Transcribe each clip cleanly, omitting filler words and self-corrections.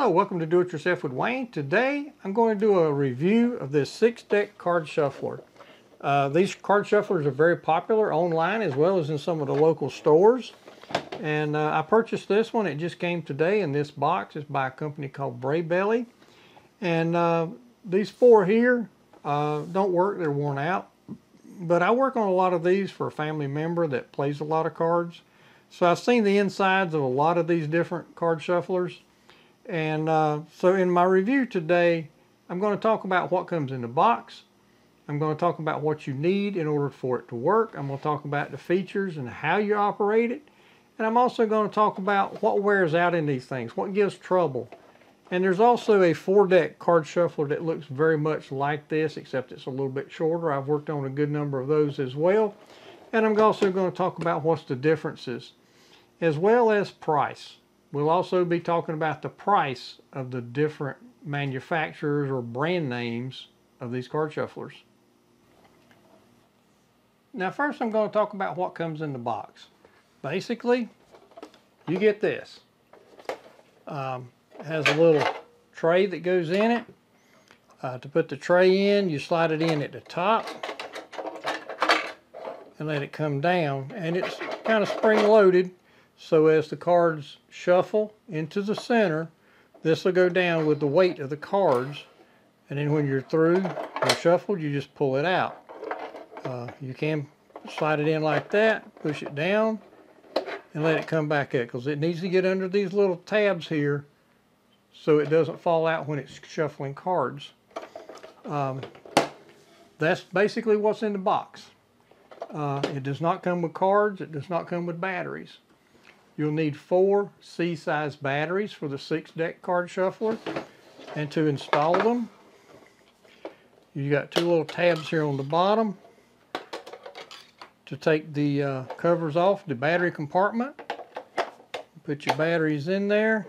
Hello, welcome to Do It Yourself with Wayne. Today I'm going to do a review of this 6-deck card shuffler. These card shufflers are very popular online as well as in some of the local stores. And I purchased this one. It just came today in this box. It's by a company called Brybelly. And these four here don't work. They're worn out. But I work on a lot of these for a family member that plays a lot of cards. So I've seen the insides of a lot of these different card shufflers. And so in my review today, I'm going to talk about what comes in the box. I'm going to talk about what you need in order for it to work. I'm going to talk about the features and how you operate it. And I'm also going to talk about what wears out in these things, what gives trouble. And there's also a 4-deck card shuffler that looks very much like this, except it's a little bit shorter. I've worked on a good number of those as well. And I'm also going to talk about what's the differences, as well as price. We'll also be talking about the price of the different manufacturers or brand names of these card shufflers. Now first I'm going to talk about what comes in the box. Basically, you get this. It has a little tray that goes in it. To put the tray in, you slide it in at the top and let it come down. And it's kind of spring-loaded. So as the cards shuffle into the center, this will go down with the weight of the cards. And then when you're through, you're shuffled, you just pull it out. You can slide it in like that, push it down, and let it come back up. Because it needs to get under these little tabs here so it doesn't fall out when it's shuffling cards. That's basically what's in the box. It does not come with cards. It does not come with batteries. You'll need 4 C-size batteries for the 6-deck card shuffler. And to install them, you got 2 little tabs here on the bottom to take the covers off the battery compartment. Put your batteries in there,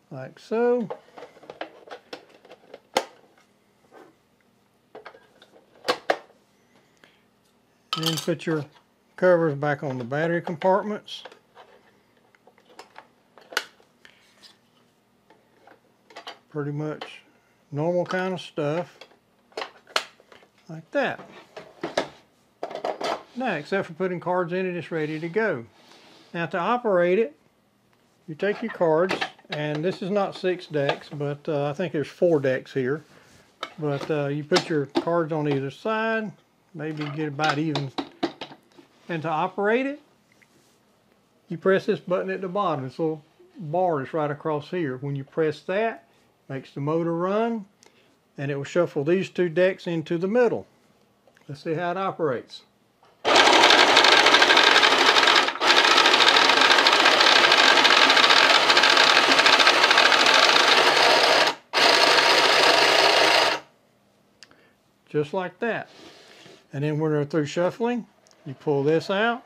like so. And then put your covers back on the battery compartments. Pretty much normal kind of stuff. Like that. Now, except for putting cards in it, it's ready to go. Now to operate it, you take your cards, and this is not 6 decks, but I think there's 4 decks here. But you put your cards on either side. Maybe get about even. And to operate it, you press this button at the bottom. This little bar that's right across here. When you press that, it makes the motor run, and it will shuffle these 2 decks into the middle. Let's see how it operates. Just like that. And then when they're through shuffling, you pull this out,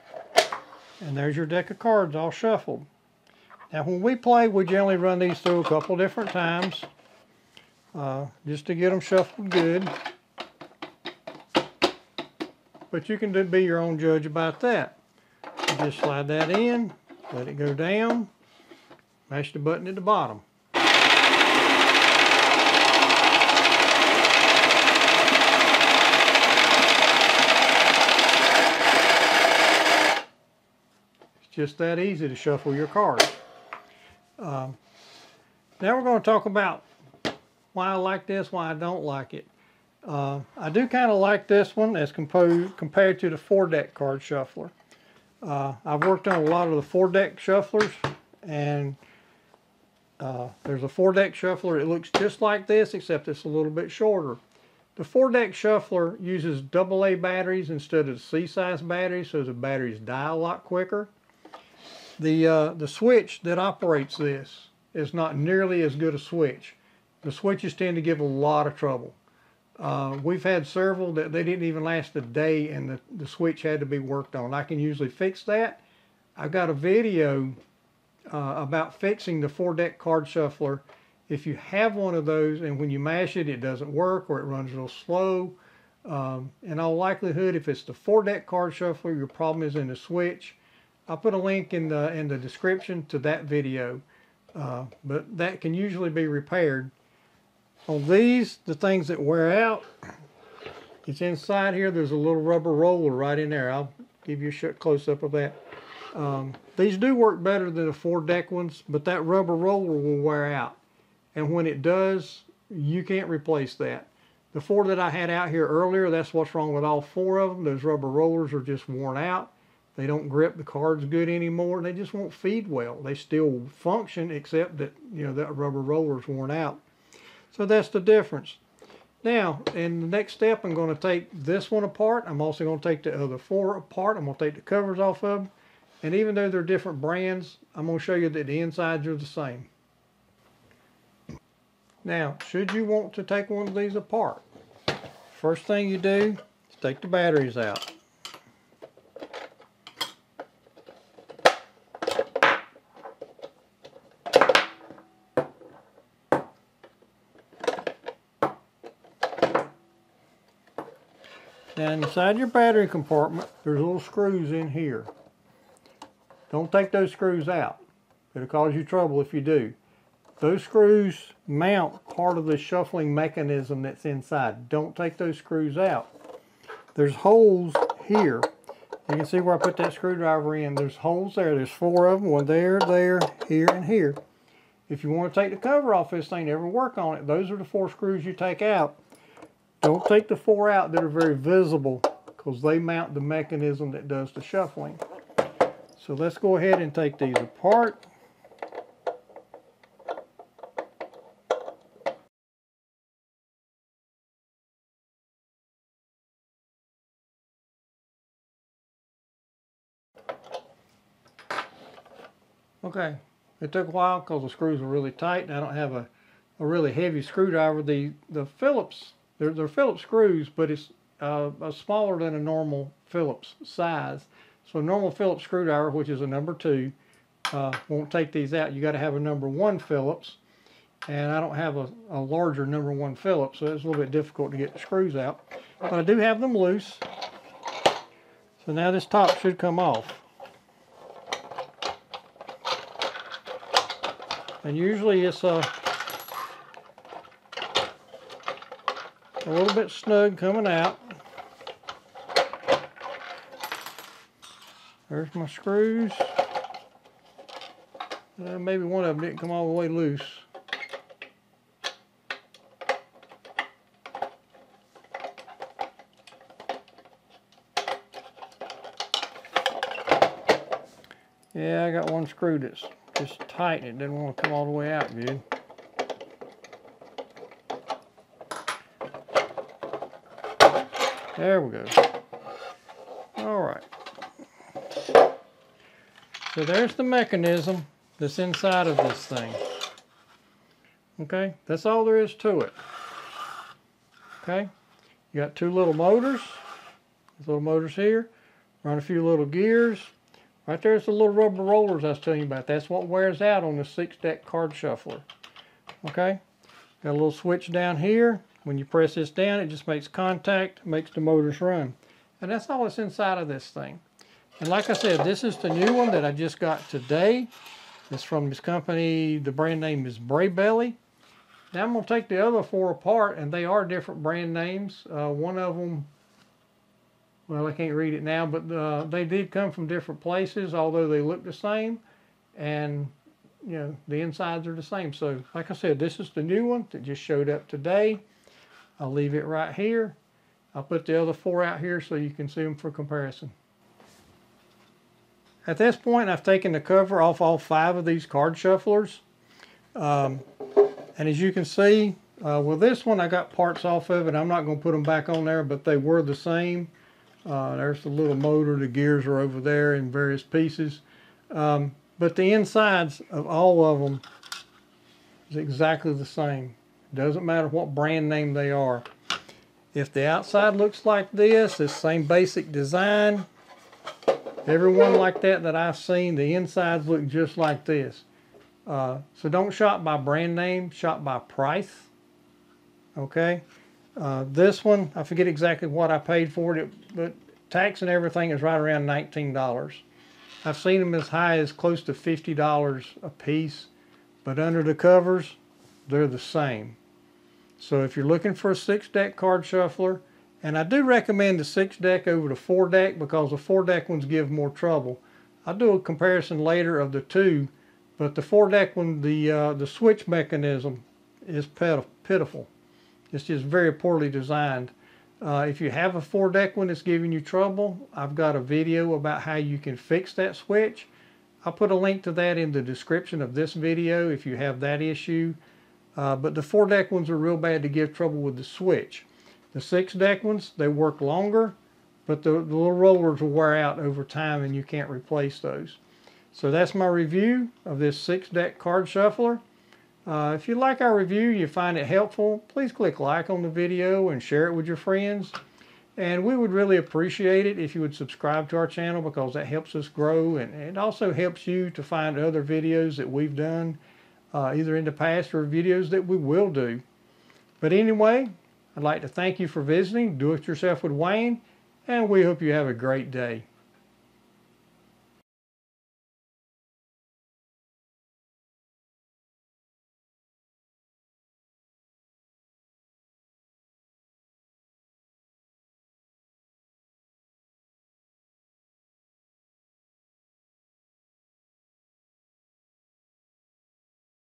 and there's your deck of cards all shuffled. Now when we play, we generally run these through a couple different times, just to get them shuffled good. But you can be your own judge about that. You just slide that in, let it go down, mash the button at the bottom. Just that easy to shuffle your cards. Now we're going to talk about why I like this, why I don't like it. I do kind of like this one as compared to the 4-deck card shuffler. I've worked on a lot of the 4-deck shufflers, and there's a 4-deck shuffler. It looks just like this, except it's a little bit shorter. The 4-deck shuffler uses AA batteries instead of C-size batteries, so the batteries die a lot quicker. The switch that operates this is not nearly as good a switch. The switches tend to give a lot of trouble. We've had several that they didn't even last a day, and the switch had to be worked on. I can usually fix that. I've got a video about fixing the 4-deck card shuffler. If you have one of those and when you mash it, it doesn't work or it runs real slow, in all likelihood, if it's the 4-deck card shuffler, your problem is in the switch. I'll put a link in the description to that video, but that can usually be repaired. On these, the things that wear out, it's inside here. There's a little rubber roller right in there. I'll give you a close-up of that. These do work better than the 4-deck ones, but that rubber roller will wear out. And when it does, you can't replace that. The 4 that I had out here earlier, that's what's wrong with all 4 of them. Those rubber rollers are just worn out. They don't grip the cards good anymore. They just won't feed well. They still function, except that, you know, that rubber roller is worn out. So that's the difference. Now, in the next step, I'm going to take this one apart. I'm also going to take the other 4 apart. I'm going to take the covers off of them. And even though they're different brands, I'm going to show you that the insides are the same. Now, should you want to take one of these apart, first thing you do is take the batteries out. Now inside your battery compartment, there's little screws in here. Don't take those screws out. It'll cause you trouble if you do. Those screws mount part of the shuffling mechanism that's inside. Don't take those screws out. There's holes here. You can see where I put that screwdriver in. There's holes there. There's 4 of them. One there, there, here, and here. If you want to take the cover off this thing, ever work on it, those are the 4 screws you take out. Don't take the 4 out that are very visible, because they mount the mechanism that does the shuffling. So let's go ahead and take these apart. Okay, it took a while because the screws were really tight and I don't have a really heavy screwdriver. The Phillips, they're Phillips screws, but it's smaller than a normal Phillips size. So a normal Phillips screwdriver, which is a number 2, won't take these out. You got to have a number 1 Phillips, and I don't have a larger number 1 Phillips, so it's a little bit difficult to get the screws out. But I do have them loose. So now this top should come off. And usually it's a little bit snug coming out. There's my screws. Maybe one of them didn't come all the way loose. Yeah, I got one screw that's just tight and it didn't want to come all the way out good. There we go. Alright. So there's the mechanism that's inside of this thing. Okay, that's all there is to it. Okay, you got 2 little motors. These little motors here. Run a few little gears. Right there's the little rubber rollers I was telling you about. That's what wears out on the 6-deck card shuffler. Okay, got a little switch down here. When you press this down, it just makes contact, makes the motors run. And that's all that's inside of this thing. And like I said, this is the new one that I just got today. It's from this company. The brand name is Brybelly. Now I'm going to take the other 4 apart, and they are different brand names. One of them, well, I can't read it now, but they did come from different places, although they look the same. And, you know, the insides are the same. So, like I said, this is the new one that just showed up today. I'll leave it right here. I'll put the other 4 out here so you can see them for comparison. At this point, I've taken the cover off all 5 of these card shufflers. And as you can see, with this one, I got parts off of it. I'm not going to put them back on there, but they were the same. There's the little motor. The gears are over there in various pieces. But the insides of all of them is exactly the same. Doesn't matter what brand name they are. If the outside looks like this, the same basic design, everyone like that I've seen, the insides look just like this. So don't shop by brand name, shop by price. Okay. This one, I forget exactly what I paid for it, but tax and everything is right around $19. I've seen them as high as close to $50 a piece, but under the covers, they're the same. So if you're looking for a 6-deck card shuffler, and I do recommend the 6-deck over the 4-deck because the 4-deck ones give more trouble. I'll do a comparison later of the two, but the 4-deck one, the switch mechanism is pitiful. It's just very poorly designed. If you have a 4-deck one that's giving you trouble, I've got a video about how you can fix that switch. I'll put a link to that in the description of this video if you have that issue. But the 4-deck ones are real bad to give trouble with the switch. The 6-deck ones, they work longer, but the little rollers will wear out over time and you can't replace those. So that's my review of this 6-deck card shuffler. If you like our review, you find it helpful, please click like on the video and share it with your friends. And we would really appreciate it if you would subscribe to our channel because that helps us grow, and it also helps you to find other videos that we've done either in the past or videos that we will do. But anyway, I'd like to thank you for visiting Do It Yourself with Wayne, and we hope you have a great day.